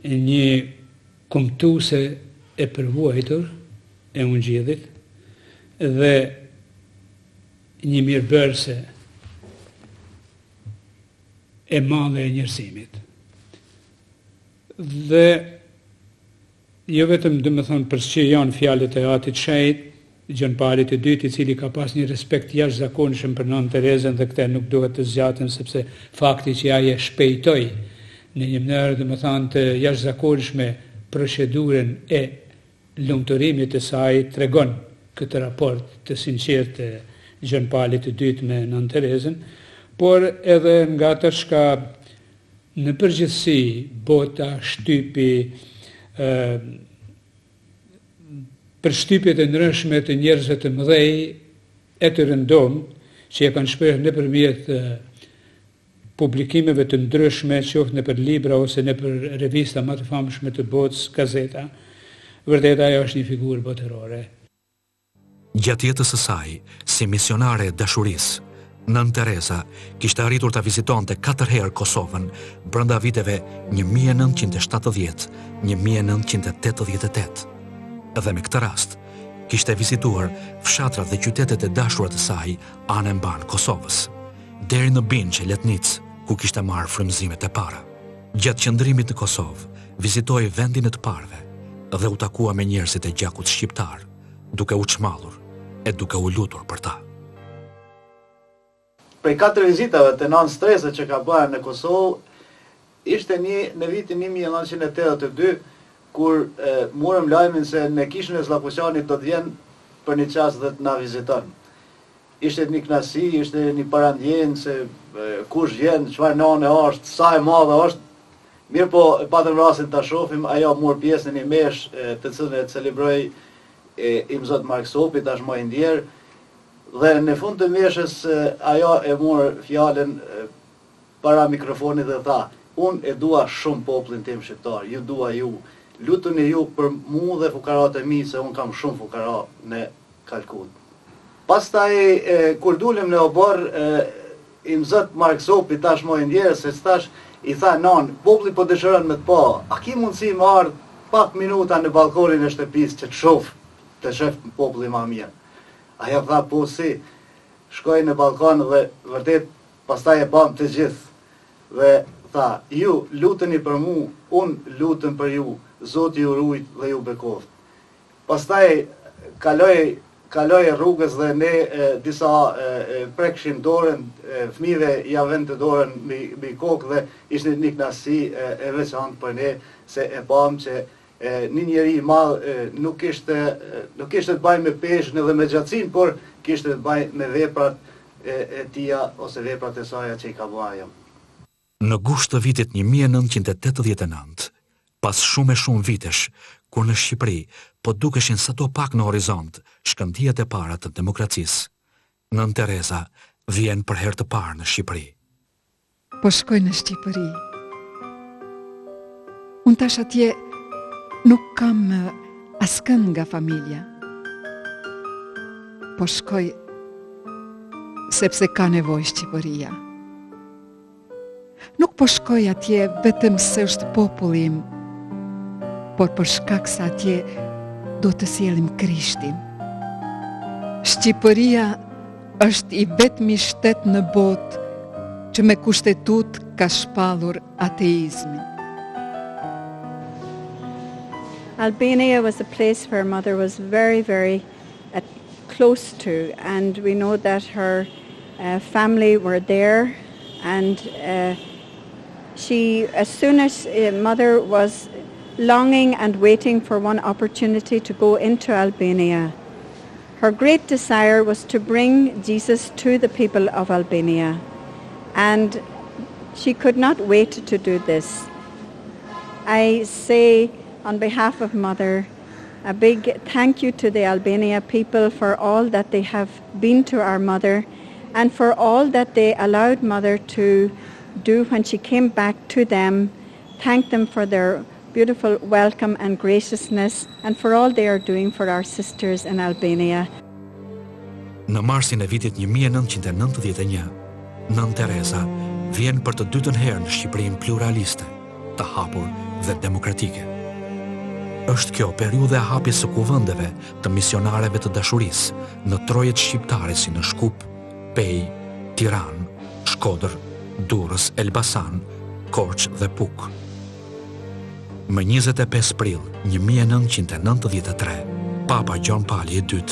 Një kumtuese e përvuajtur e ungjillit dhe një mirëbërëse e madhe e njerëzimit. Dhe jo vetëm domethënë për që janë fjalët e Atit Shejt, Gjën Palit II, i cili ka pas një respekt jashtëzakonshëm për Nën Terezën dhe këtë nuk duhet të zgjatem sepse fakti që ai e shpejtoi në një mënyrë domethënë të jashtëzakonshme procedurën e lumturimit të saj tregon këtë raport të sinqertë të Gjën Palit II me Nën Terezën, por edhe nga të shka në përgjithësi bota, shtypi, për shtypjet e ndryshme të njerëzve të mëdhej e të rëndom, që e kanë shprehur nëpërmjet publikimeve të ndryshme, qoftë nëpër libra ose nëpër revista më të famshme të botës, gazeta, vërtet ajo është një figurë botërore. Gjatë jetës së saj, si misionare e dashurisë, Nën Tereza kishte arritur të vizitonte 4 herë Kosovën brenda viteve 1970-1988. Dhe me këtë rast, kishte vizituar fshatrat dhe qytetet e dashurat të saj anë mban Kosovës, deri në Binqë, Letnicë, ku kishte marrë frymëzimet e para. Gjatë qëndrimit në Kosovë, vizitoi vendin e të parëve dhe u takua me njerëzit e gjakut shqiptar, duke u çmallur e duke u lutur për ta. Prej 4 vizitave të Nën Terezës që ka bërë në Kosovë, ishte në vitin 1982, kur morëm lajmin se në kishën e Slapusjanit do të vjen për një qasë dhe të na viziton. Ishte një knasi, ishte një parandjen se kush vjen, çfarë nane është, sa e madhe është. Mirë po, patëm rastin të shohim, ajo morë pjesën një mesh të cilën e celebroi Imzot Mark Sopi, tash më i ndjerë. Dhe në fund të meshës ajo e morë fjalën para mikrofonit dhe tha: unë e dua shumë popullin tim shqiptar, ju dua ju, lutuni ju për mu dhe fukarat e mi, se unë kam shumë fukara në Kalkut. Pastaj, kur dulem në obor, Imzot Mark Sopi, tash më i ndjerë, se tash i tha: non, populli po dëshiron me të pa, a ki mundësi më ardh pak minuta në balkonin e shtëpisë që të shef populli ma mirë. Ajo tha po si, shkoj në balkon dhe vërtet pastaj e bam të gjithë dhe tha, ju luteni për mu, unë lutën për ju, Zoti ju rujt dhe ju bekoft. Pastaj kaloj rrugës dhe ne disa prekshim dorën, fëmijëve ja vënë të dorën mbi kokë dhe ishte një kënaqësi e veçantë për ne se e pam që një njeri i madh nuk kishte të bajë me peshën edhe me gjatësinë, por kishte të bajë me veprat e tia ose veprat e saj që i ka bërë ajo. Në gusht të vitit 1989, pas shumë e shumë vitesh, kur në Shqipëri po dukeshin sato pak në horizont shkëndijat e para të demokracisë, Nën Tereza vjen për herë të parë në Shqipëri. Po shkoj në Shqipëri. Unë tash atje nuk kam askën nga familja. Po shkoj sepse ka nevojë Shqipëria. Nuk po shkoj atje vetëm se është populli im, por për shkak se atje do të sjellim Krishtin. Shqipëria është i vetmi shtet në botë që me kushtetut ka shpallur ateizmin. Albania was a place her mother was very, very close to, and we know that her family were there, and she, as soon as mother was longing and waiting for one opportunity to go into Albania. Her great desire was to bring Jesus to the people of Albania, and she could not wait to do this. I say on behalf of Mother, a big thank you to the Albania people for all that they have been to our mother and for all that they allowed Mother to do when she came back to them. Thank them for their beautiful welcome and graciousness and for all they are doing for our sisters in Albania. Në marsin e vitit 1991, Nën Tereza vjen për të dytën herë në Shqipërinë pluraliste, të hapur dhe demokratike. Është kjo periudhë e hapjes së kuvendeve të misionarëve të dashurisë në trojet shqiptare si në Shkup, Pej, Tiranë, Shkodër, Durrës, Elbasan, Korçë dhe Puk. Më 25 prill 1993, Papa Gjon Pali II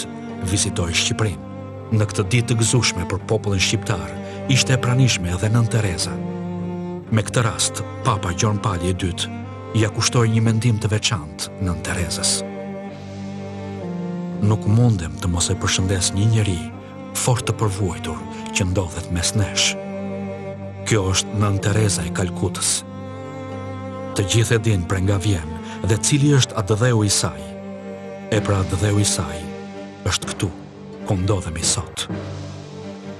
vizitoi Shqipërinë. Në këtë ditë të gëzueshme për popullin shqiptar, ishte e pranishme edhe Nën Tereza. Me këtë rast, Papa Gjon Pali II ja kushtoi një mendim të veçantë Nën Terezës. Nuk mundem të mos e përshëndes një njeri fort të përvojtur që ndodhet mes nesh. Kjo është Nën Tereza e Kalkutës. Të gjithë e din për nga vjen dhe cili është atdheu i saj. E pra atdheu i saj është këtu, ku ndodhemi sot.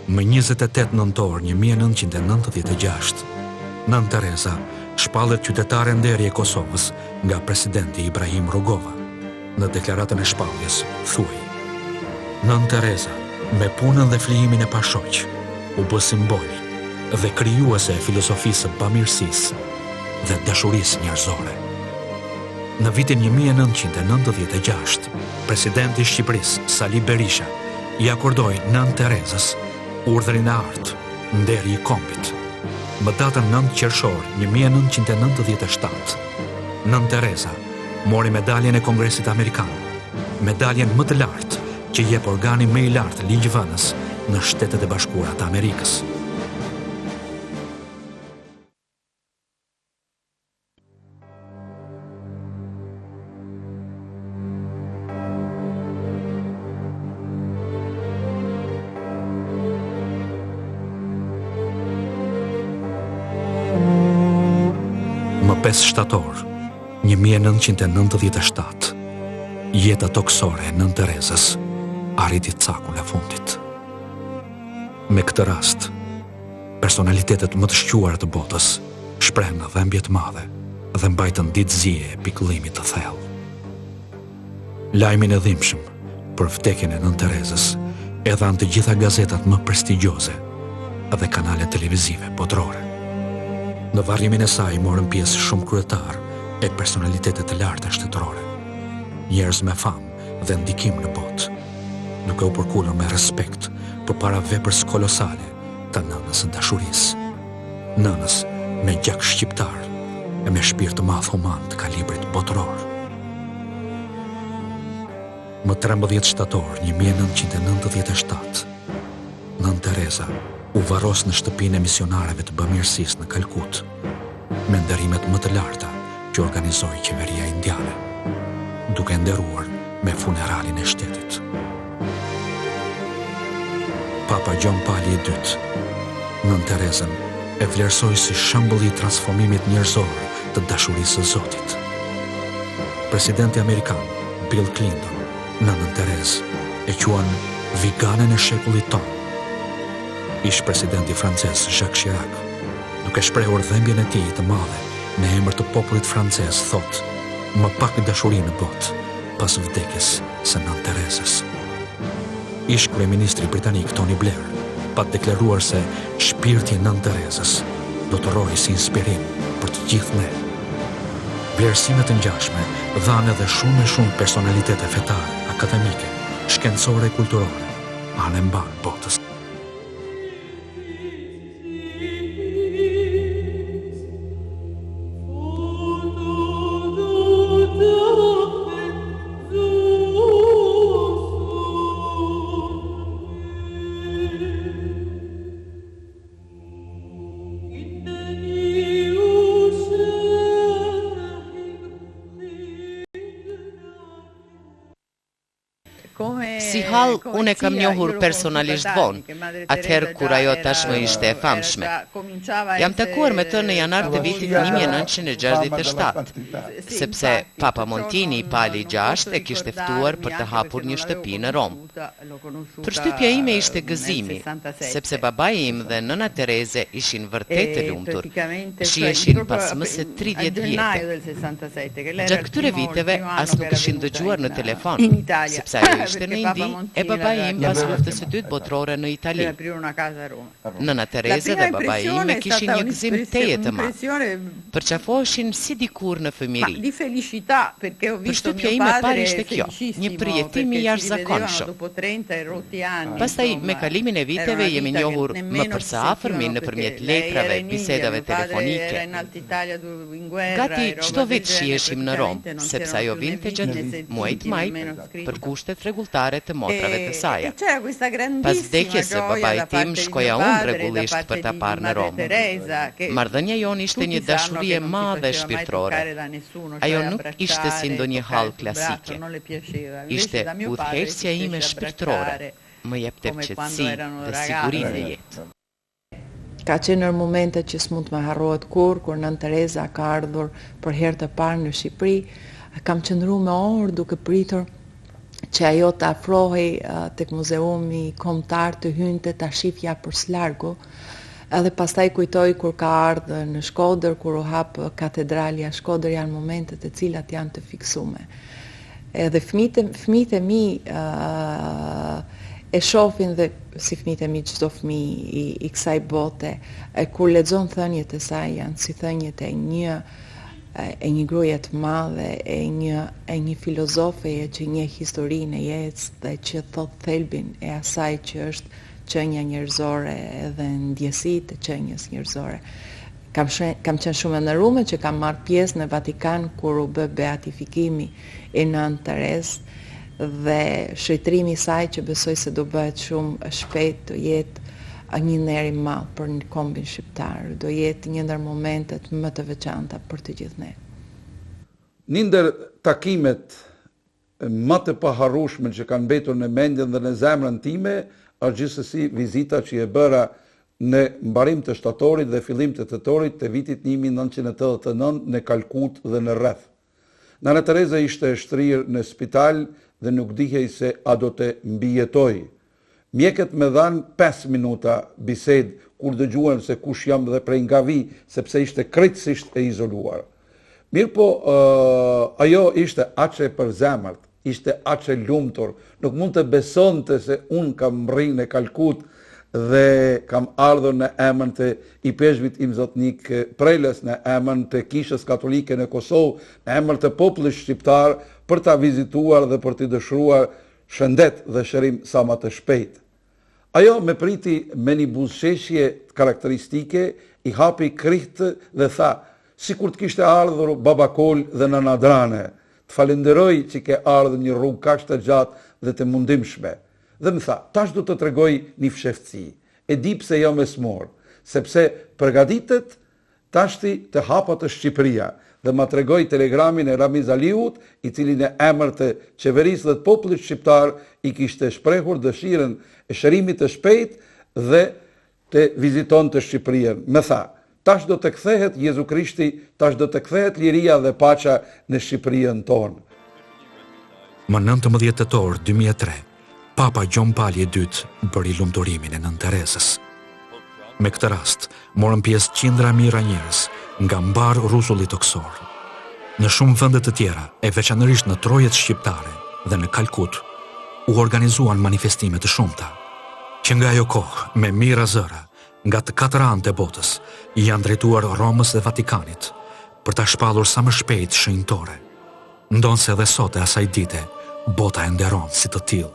Më 28 nëntor 1996, Nën Tereza shpallet qytetare nderi e Kosovës nga presidenti Ibrahim Rugova. Në deklaratën e shpalljes thuaj: Nën Tereza, me punën dhe flijimin e pashoq, u bë simbol dhe krijuese e filozofisë së bamirësisë dhe dashurisë njerëzore. Në vitin 1996, presidenti i Shqipërisë, Sali Berisha, i akordoi Nën Terezës urdhrin e artë, nderi i kombit. Më datën 9 qershor 1997, Nën Tereza mori medaljen e Kongresit Amerikan, medaljen më të lartë që jep organi më i lartë ligjvënës në Shtetet e Bashkuara të Amerikës. Më 5 shtator 1997, jeta toksore e Nën Terezës arriti cakun e fundit. Me këtë rast, personalitetet më të shquara të botës shprehën në dhimbje të madhe dhe mbajtën ditëzie e pikëllimit të thellë. Lajmin e dhimbshëm për vdekjen e Nën Terezës e dhanë të gjitha gazetat më prestigjioze dhe kanalet televizive botërore. Në varrimin e saj morën pjesë shumë kryetar e personalitetet të larta shtetërore, njerëz me famë dhe ndikim në botë, duke u përkullur me respekt përpara veprës kolosale të nënës së dashurisë. Nënës me gjak shqiptar e me shpirt të madh human të kalibrit botëror. Më 13 shtator 1997, Nën Tereza u varros në shtëpinë e misionarëve të bamirësisë në Kalkut, me ndërimet më të larta që organizoi qeveria indiane, duke nderuar me funeralin e shtetit. Papa Gjon Pali II, Nën Terezën e vlerësoi si shembull i transformimit njerëzor të dashurisë së Zotit. Presidenti amerikan Bill Clinton Nën Terezë e quan viganen e shekullit tonë. Ish presidenti francez Jacques Chirac, duke shprehur dhembjen e tij të madhe në emër të popullit francez, thot: "Më pak dashuri në botë pas vdekjes së Nën Terezës." Ish kryeministri britanik Tony Blair pa deklaruar se shpirti i Nën Terezës do të rrojë si inspirim për të gjithë ne. Vlerësime të ngjashme dhanë edhe shumë personalitete fetare, akademike, shkencore e kulturore, anë e mbar botës. Si hall, unë e kam njohur personalisht vonë, atëherë kur ajo tashmë ishte e famshme. Jam takuar me të në janar të vitit 1967, sepse Papa Montini Pali VI e kishte ftuar për të hapur një shtëpi në Rom. Përshtypja ime ishte gëzimi, sepse babai im dhe nëna Tereze ishin vërtet të lumtur, shieshin pas më se 30 vjetë. Gjatë këtyre viteve as nuk ishin dëgjuar në telefon, sepse ajo ishte në Indi e babai im pas luftës së dytë botërore në Itali. Nëna Tereze dhe babai im e kishin një gëzim teje të madh. Përqafoheshin si dikur në fëmijëri. Përshtypja ime e parë ishte kjo, një përjetim i jashtëzakonshëm. Pastaj me kalimin e viteve jemi njohur më përsa afërmi nëpërmjet letrave, bisedave telefonike. Gati çdo vit shiheshim në Rom, sepse ajo vinte gjatë muajit maj për kushtet rregulltare të motrave të saj. Pas vdekjes së babait tim shkoja unë rregullisht për ta parë në Rom. Marrëdhënia jonë ishte një dashuri e madhe shpirtërore. Ajo nuk ishte si ndonjë hall klasike. Ishte udhëheqësja ime shpirtërore. Më jepte qetësi dhe sigurinë e jetë. Ka qenë në momente që s'mund të më harrohet kur Nën Tereza ka ardhur për herë të parë në Shqipëri, kam qëndruar me orë duke pritur që ajo të afrohej tek muzeumi kombëtar, të hynte ta shifja për s'largu, edhe pastaj kujtoj kur ka ardhur në Shkodër, kur u hap katedralja Shkodër, janë momentet e cilat janë të fiksume. Edhe fëmijët e mi e shohin dhe si fëmijët e mi çdo fëmijë i kësaj bote, kur lexon thënjet e saj janë si thënjet e një gruaje të madhe, e një filozofe që njeh historinë e jetës dhe që thot thelbin e asaj që është qënja njerëzore edhe ndjesitë e qënjës njerëzore. Kam qenë shumë e nderuar që kam marrë pjesë në Vatikan kur u bë beatifikimi i Nën Terezë dhe shëtrimi i saj që besoj se do bëhet shumë shpejt, do jetë një nder i madh për në kombin shqiptar, do jetë një ndër momentet më të veçanta për të gjithë ne. Një ndër takimet më të paharrueshme që kanë mbetur në mendjen dhe në zemrën time është gjithsesi vizita që e bëra në mbarim të shtatorit dhe fillim të tetorit të vitit 1989 në Kalkut dhe në rreth. Nana Tereza ishte e shtrirë në spital dhe nuk dihej se a do të mbijetoj. Mjekët me dhanë 5 minuta bised kur dëgjuan se kush jam dhe prej nga vi, sepse ishte krejtësisht e izoluar. Mirë po, ajo ishte aqe për zemërt, ishte aqe lumtur, nuk mund të besonte se unë kam rrinë në Kalkut dhe kam ardhur në emën të i peshvit im zotnik Preles, në emën të kishës katolike në Kosovë, në emën të popullit shqiptar për ta vizituar dhe për të dëshruar shëndet dhe shërim sa më të shpejt. Ajo me priti me një buzëqeshje karakteristike, i hapi krihtë dhe tha, si kur të kishte ardhur baba Kol dhe nëna Drane, të falenderoj që ke ardhur një rrugë kaq të gjatë dhe të mundimshme. Dhe më tha, tash du të tregoj një fsheftësi. E di pse jo me smor, sepse përgatitet tashti të hapa të Shqipëria dhe ma tregoj telegramin e Ramiz Aliut, i cili në emër të qeverisë dhe të popullit shqiptar i kishte shprehur dëshirën e shërimit të shpejt dhe të viziton të Shqipërinë. Me tha, tash do të kthehet Jezu Krishti, tash do të kthehet liria dhe paqja në Shqipërinë tonë. Më 19 tetor 2003, Papa Gjon Pali II bëri lumturimin e Nën Teresës. Me këtë rast, morën pjesë qindra mijëra njerëz nga mbar rrusulli toksor. Në shumë vende të tjera, e veçanërisht në trojet shqiptare dhe në Kalkut, u organizuan manifestime të shumta, që nga ajo kohë, me mira zëra, nga të katër anët e botës, janë drejtuar Romës dhe Vatikanit, për ta shpallur sa më shpejt shenjtore. Ndonse edhe sot e asaj dite, bota e nderon si të tillë.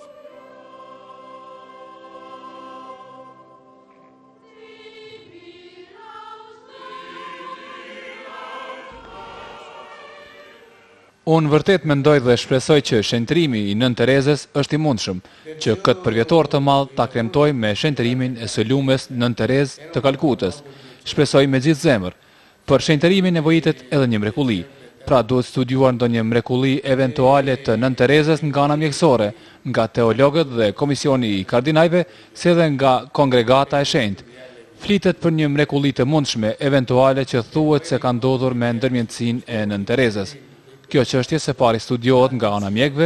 Unë vërtet mendoj dhe shpresoj që shenjtërimi i Nën Terezës është i mundshëm, që këtë përvjetor të madh ta kremtoj me shenjtërimin e së lumes Nën Terezë të Kalkutës. Shpresoj me gjithë zemër. Për shenjtërimin nevojitet edhe një mrekulli. Pra duhet studiuar ndonjë mrekulli eventuale të Nën Terezës nga ana mjekësore, nga teologët dhe komisioni i kardinajve, si edhe nga kongregata e shenjtë. Flitet për një mrekulli të mundshme eventuale që thuhet se ka ndodhur me ndërmjetësinë e Nën Terezës. Kjo çështje së pari studiohet nga ana mjekëve,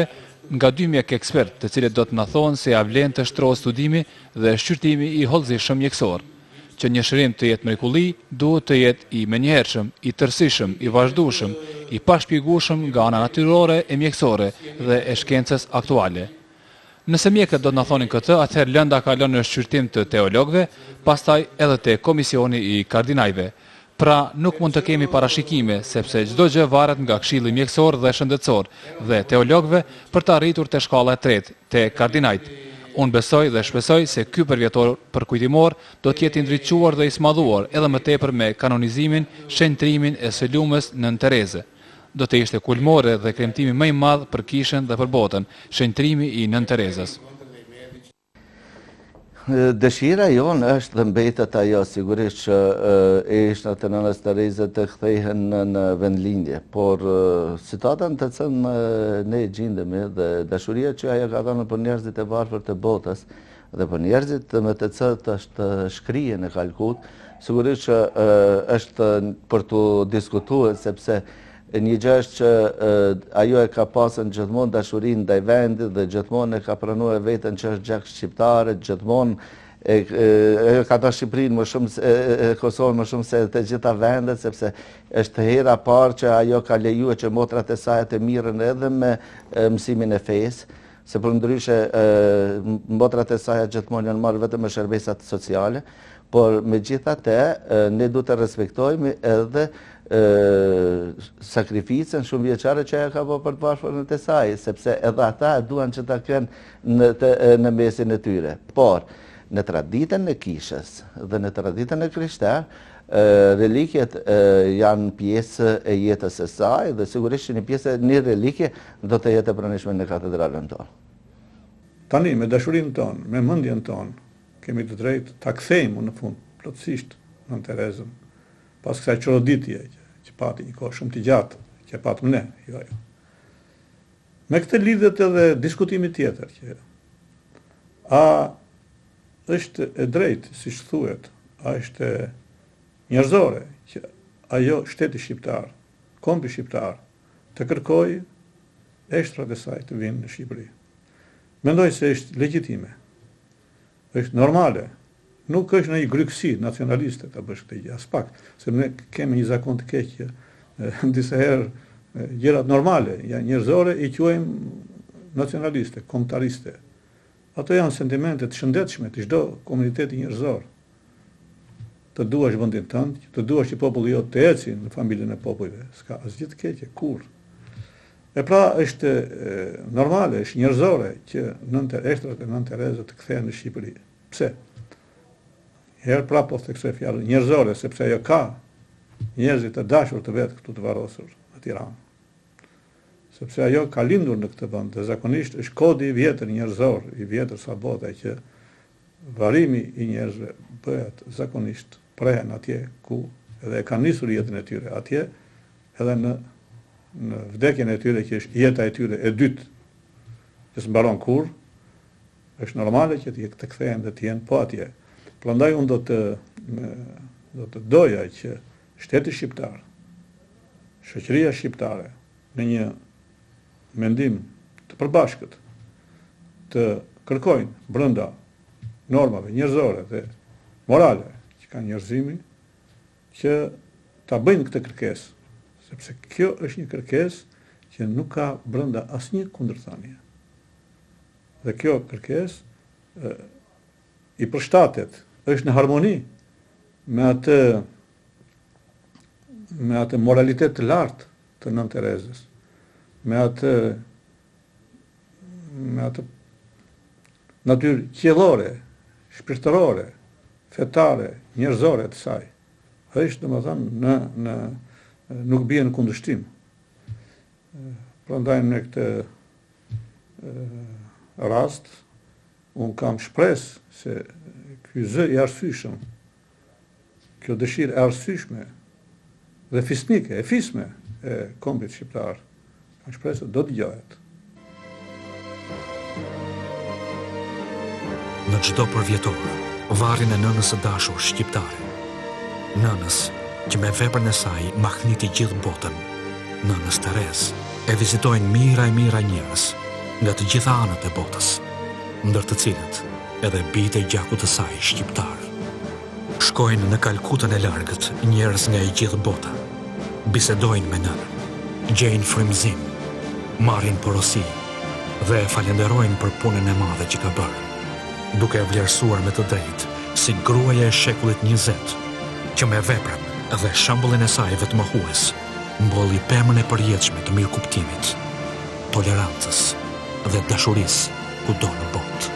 nga 2 mjek ekspert, të cilët do të na thonë se a vlen të shtrohet studimi dhe shqyrtimi i hollëzishëm mjekësor. Që një shërim të jetë mrekulli, duhet të jetë i menjëhershëm, i tërësishëm, i vazhdueshëm, i pashpjegueshëm nga ana natyrore e mjekësore dhe e shkencës aktuale. Nëse mjekët do të na thonin këtë, atëherë lënda kalon në shqyrtim të teologëve, pastaj edhe te komisioni i kardinajve. Pra nuk mund të kemi parashikime, sepse çdo gjë varet nga këshilli mjekësor dhe shëndetësor dhe teologëve për të arritur te shkalla e tretë, te kardinajt. Unë besoj dhe shpresoj se ky përvjetor përkujtimor do të jetë i ndriçuar dhe i smadhuar edhe më tepër me kanonizimin, shenjtrimin e së lumës Nën Terezë. Do të ishte kulmore dhe kremtimi më i madh për kishën dhe për botën, shenjtrimi i Nën Terezës. Dëshira jonë është dhe mbetet ajo, sigurisht që ishnat e Nënës Terezë të kthehen në vendlindje, por situatën të cënë ne gjindemi dhe dashuria që ajo ka dhënë për njerëzit e varfër të botës dhe për njerëzit me të cilët është shkrije në Kalkut, sigurisht që është për të diskutuar, sepse një gjë është që ajo e ka pasën gjithmonë dashurinë ndaj vendit dhe gjithmonë e ka pranuar veten që është gjak shqiptare, gjithmonë e ka dashur Shqipërinë më shumë se Kosovën më shumë se të gjitha vendet, sepse është hera parë që ajo ka lejuar që motrat e saj të mirën edhe me mësimin e fesë, se përndryshe motrat e saj gjithmonë janë marrë vetëm me shërbesat sociale, por megjithatë ne duhet të respektojmë edhe sakrificën shumë vjeçare që ajo ka bërë për të varfërën e saj, sepse edhe ata duan që ta kenë në mesin e tyre. Por në traditën e kishës dhe në traditën e krishterë, relikjet janë pjesë e jetës së saj dhe sigurisht që një relikje do të jetë e pranishme në katedralën tonë. Tani me dashurinë tonë, me mendjen tonë, kemi të drejtë ta kthejmë në fund plotësisht Nën Terezën. Pas kësaj çoroditje që pati një kohë shumë të gjatë, që patëm ne, jo. Me këtë lidhet edhe diskutimi tjetër, që a është e drejtë, siç thuhet, a është njerëzore që ajo shteti shqiptar, kombi shqiptar, të kërkojë eshtrat e saj të vinë në Shqipëri. Mendoj se është legjitime, është normale. Nuk është në një grykësi nacionaliste të bësh këtë gjë, as pak, se ne kemi një zakon të keq që disa herë gjërat normale, janë njerëzore, i quajmë nacionaliste, kombëtariste. Ato janë sentimente të shëndetshme të çdo komuniteti njerëzor. Të duash vendin tënd, të duash që populli jot të ecë në familjen e popujve, s'ka asgjë të keqe kurrë. E pra është normale, është njerëzore që eshtrat e Nën Terezës të kthehen në Shqipëri. Pse? Herë pra po theksoj fjalën njerëzore, sepse ajo ka njerëzit të dashur të vetë këtu të varrosur në Tiranë. Sepse ajo ka lindur në këtë vend, dhe zakonisht është kodi i vjetër njerëzor, i vjetër sa bota, që varrimi i njerëzve bëhet zakonisht prehen atje ku edhe e kanë nisur jetën e tyre, atje edhe në vdekjen e tyre që është jeta e tyre e dytë, që s'mbaron kurrë, është normale që të kthehen dhe të jenë po atje. Prandaj unë do të doja që shteti shqiptar, shoqëria shqiptare, në një mendim të përbashkët, të kërkojnë brenda normave njerëzore dhe morale që kanë njerëzimi, që ta bëjnë këtë kërkesë, sepse kjo është një kërkesë që nuk ka brenda asnjë kundërthanie. Dhe kjo kërkesë i përshtatet, është në harmoni me atë moralitet të lartë të Nën Terezës, me atë natyrë qiellore, shpirtërore, fetare, njerëzore të saj. Është domethënë nuk bie në kundërshtim. Prandaj në këtë rast unë kam shpresë se ky zë i arsyeshëm, kjo dëshirë e arsyeshme dhe fisnike, e fisme e kombit shqiptar, kam shpresë se do dëgohet. Në çdo përvjetor, varrin e nënës së dashur shqiptare. Nënës që me veprën e saj mahniti gjithë botën. Nënës Terezë e vizitojnë mira e mira njerëz nga të gjitha anët e botës, ndër të cilët edhe bijtë e gjakut të saj shqiptar. Shkojnë në Kalkutën e largët njerëz nga e gjithë bota, bisedojnë me nënën, gjejnë frymëzim, marrin porosi dhe e falenderojnë për punën e madhe që ka bërë, duke e vlerësuar me të drejtë si gruaja e shekullit 20, që me veprën dhe shembullin e saj vetmohues mbolli pemën e përjetshme të mirëkuptimit, tolerancës dhe dashurisë kudo në botë.